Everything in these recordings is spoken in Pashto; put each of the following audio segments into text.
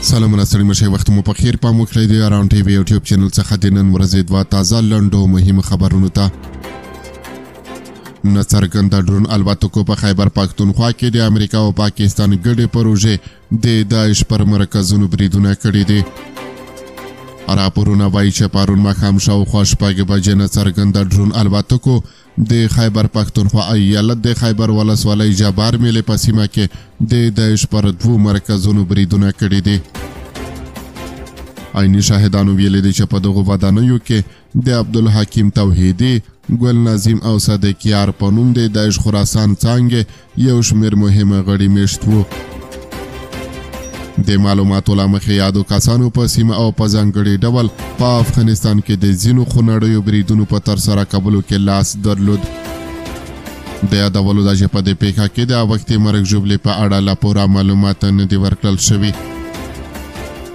سلامونه ستړي مشئ وخت مو په خیر پام وکړئ د اراون ټي وي یوټیوب چینل څخه د نن ورځې دوه تازه لنډو مهمو خبرونو ته نڅرګنده ډرون الوتکو په خیبر پښتونخوا کې د امریکا او پاکستان ګډې پروژې د داعش پر مرکزونو بریدونه کړي دي. راپورونه وایي چې پرون ماښام شاوخوا شپږ بجې نڅرګنده ډرون الوتکو د خیبر پښتونخوا ایالت د خیبر ولسوالۍ جبار میلې په سیمه کې د داعش پر دوو مرکزونو بریدونه کړي دي. عیني شاهدانو ویلي دي چې په دغو ودانیو کې د عبدالحکیم توحیدي، ګل نظیم او صدیق یار په نوم د داعش خراسان څانګې یو شمېر مهمه غړي میشت وو. د معلوماتو له مخې یادو کسانو په سیمه او په ځانګړي ډول په افغانستان کې د ځینو خونړیو بریدونو په ترسره کولو کې لاس درلود. د یادولو ده چې په دې پیښه کې د وختي مرګ ژوبلې په اړه لا پوره معلومات نه دي ورکړل شوي.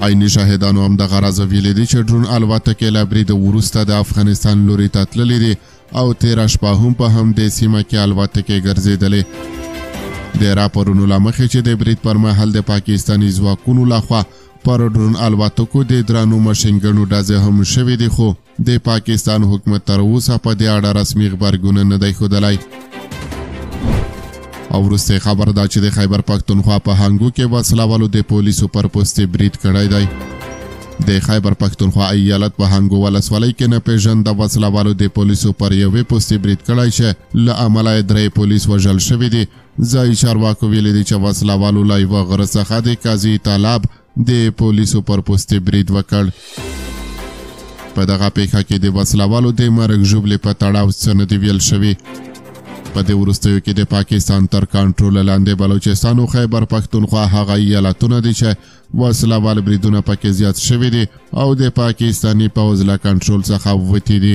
عیني شاهدانو همدغه راز ویلي دي چې ډرون الوتکې له برید وروسته د افغانستان لوري ته تللې دي او تېره شپه هم په همدې سیمه کې الوتکې ګرځېدلې. د راپورونو له مخې چې د برید پر مهال د پاکستاني ځواکونو لخوا پر ډرون الوتکو د درنو ماشینګنو ډزې هم شوې دي، خو د پاکستان حکومت تر اوسه په دې اړه رسمي غبرګون نه دی ښودلی. او وروستی خبر دا چې د خیبر پښتونخوا په هنګو کې وسلهوالو د پولیسو پر پوستې برید کړی دی. د خیبر پښتونخوا ایالت په هنګو ولسوالۍ کې نه پیژنده وسلهوالو د پولیسو پر یوې پوستې برید کړی چې له امله یې 3 پولیس وژل شوي دي. ځایي چارواکو ویلي دي چې وسلهوالو له یوه غره څخه د قاضي طالب د پولیسو پر پوستې برید وکړ. په دغه پیښه کې د وسلهوالو د مرګ ژوبلې په تړاو څه نه دي ویل شوي. په دې وروستیو کې د پاکستان تر کنټرول لاندې بلوچستان او خیبر پښتونخوا هغه ایالتونه دي چې وسلهوال بریدونه پکې زیات شوي دي او د پاکستاني پوځ له کنټرول څخه وتې دي.